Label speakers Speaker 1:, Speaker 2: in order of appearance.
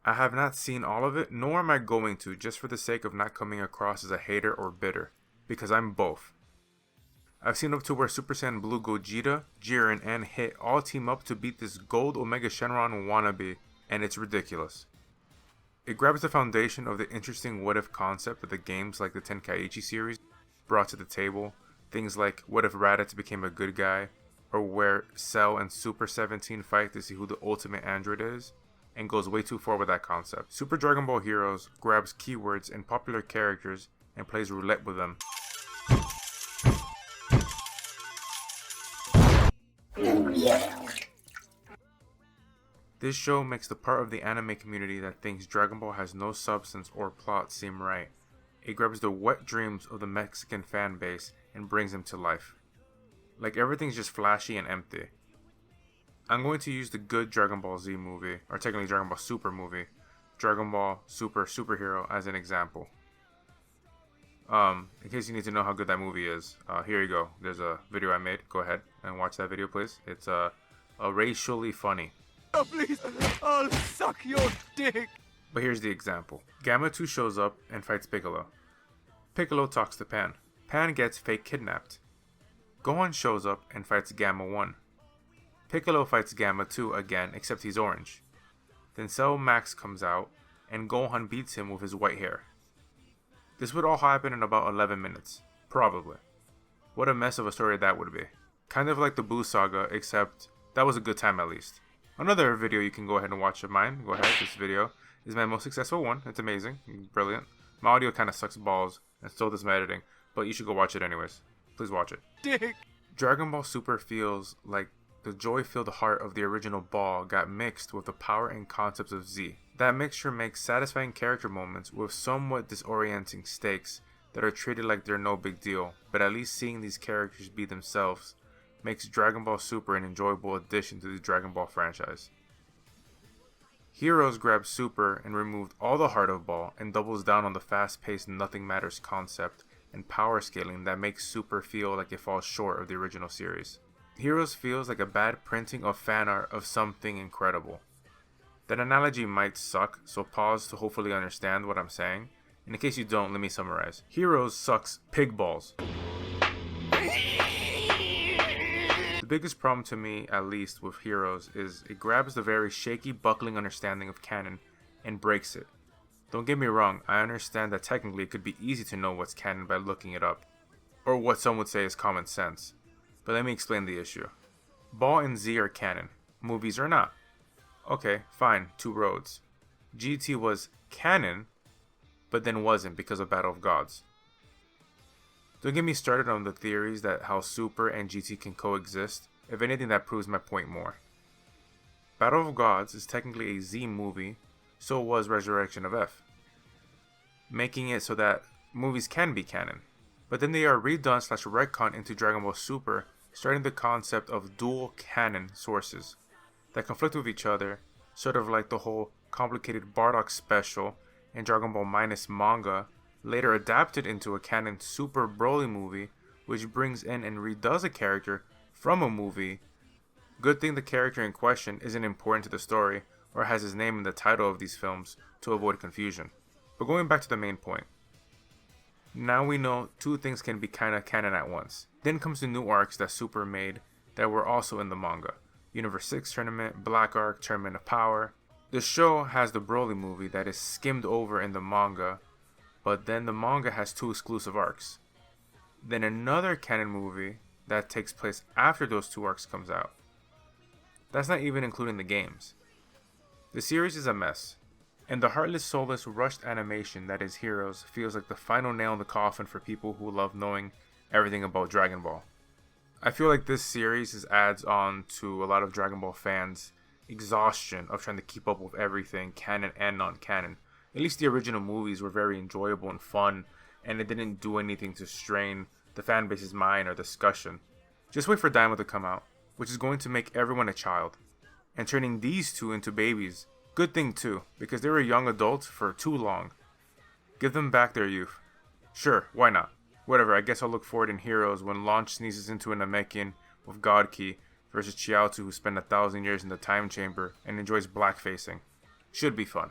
Speaker 1: I have not seen all of it, nor am I going to, just for the sake of not coming across as a hater or bitter, because I'm both. I've seen up to where Super Saiyan Blue Gogeta, Jiren, and Hit all team up to beat this Gold Omega Shenron wannabe, and it's ridiculous. It grabs the foundation of the interesting what-if concept that the games like the Tenkaichi series brought to the table, things like what if Raditz became a good guy, or where Cell and Super 17 fight to see who the ultimate android is, and goes way too far with that concept. Super Dragon Ball Heroes grabs keywords and popular characters and plays roulette with them. This show makes the part of the anime community that thinks Dragon Ball has no substance or plot seem right. It grabs the wet dreams of the Mexican fan base and brings them to life. Like everything's just flashy and empty. I'm going to use the good Dragon Ball Z movie, or technically Dragon Ball Super movie, Dragon Ball Super Superhero as an example. In case you need to know how good that movie is, here you go. There's a video I made. Go ahead and watch that video, please. It's racially funny.
Speaker 2: Oh, please, I'll suck your dick.
Speaker 1: But here's the example. Gamma 2 shows up and fights Piccolo. Piccolo talks to Pan. Pan gets fake kidnapped. Gohan shows up and fights Gamma 1. Piccolo fights Gamma 2 again, except he's orange. Then Cell Max comes out and Gohan beats him with his white hair. This would all happen in about 11 minutes. Probably. What a mess of a story that would be. Kind of like the Buu saga, except that was a good time at least. Another video you can go ahead and watch of mine. Go ahead, this video is my most successful one. It's amazing. Brilliant. My audio kind of sucks balls, and so does my editing, but you should go watch it anyways. Please watch it.
Speaker 2: Dick.
Speaker 1: Dragon Ball Super feels like the joy-filled heart of the original Ball got mixed with the power and concepts of Z. That mixture makes satisfying character moments with somewhat disorienting stakes that are treated like they're no big deal, but at least seeing these characters be themselves makes Dragon Ball Super an enjoyable addition to the Dragon Ball franchise. Heroes grabbed Super and removed all the heart of Ball and doubles down on the fast-paced nothing matters concept and power scaling that makes Super feel like it falls short of the original series. Heroes feels like a bad printing of fan art of something incredible. That analogy might suck, so pause to hopefully understand what I'm saying. And in case you don't, let me summarize. Heroes sucks pig balls. The biggest problem to me, at least with Heroes, is it grabs the very shaky, buckling understanding of canon and breaks it. Don't get me wrong, I understand that technically it could be easy to know what's canon by looking it up, or what some would say is common sense. But let me explain the issue. Ball and Z are canon, movies are not. Okay, fine, two roads. GT was canon, but then wasn't because of Battle of Gods. Don't get me started on the theories that how Super and GT can coexist. If anything, that proves my point more. Battle of Gods is technically a Z movie, so was Resurrection of F, making it so that movies can be canon. But then they are redone / retcon into Dragon Ball Super, starting the concept of dual canon sources that conflict with each other, sort of like the whole complicated Bardock special and Dragon Ball Minus manga, later adapted into a canon Super Broly movie, which brings in and redoes a character from a movie. Good thing the character in question isn't important to the story or has his name in the title of these films to avoid confusion. But going back to the main point. Now we know two things can be kinda canon at once. Then comes the new arcs that Super made that were also in the manga. Universe 6 Tournament, Black Arc, Tournament of Power. The show has the Broly movie that is skimmed over in the manga, but then the manga has two exclusive arcs. Then another canon movie that takes place after those two arcs comes out. That's not even including the games. The series is a mess, and the heartless, soulless, rushed animation that is Heroes feels like the final nail in the coffin for people who love knowing everything about Dragon Ball. I feel like this series adds on to a lot of Dragon Ball fans' exhaustion of trying to keep up with everything, canon and non-canon. At least the original movies were very enjoyable and fun, and it didn't do anything to strain the fanbase's mind or discussion. Just wait for Daima to come out, which is going to make everyone a child. And turning these two into babies, good thing too, because they were young adults for too long. Give them back their youth. Sure, why not? Whatever, I guess I'll look forward in Heroes when Launch sneezes into a Namekian with God Ki versus Chiaotzu who spent 1,000 years in the time chamber and enjoys blackfacing. Should be fun.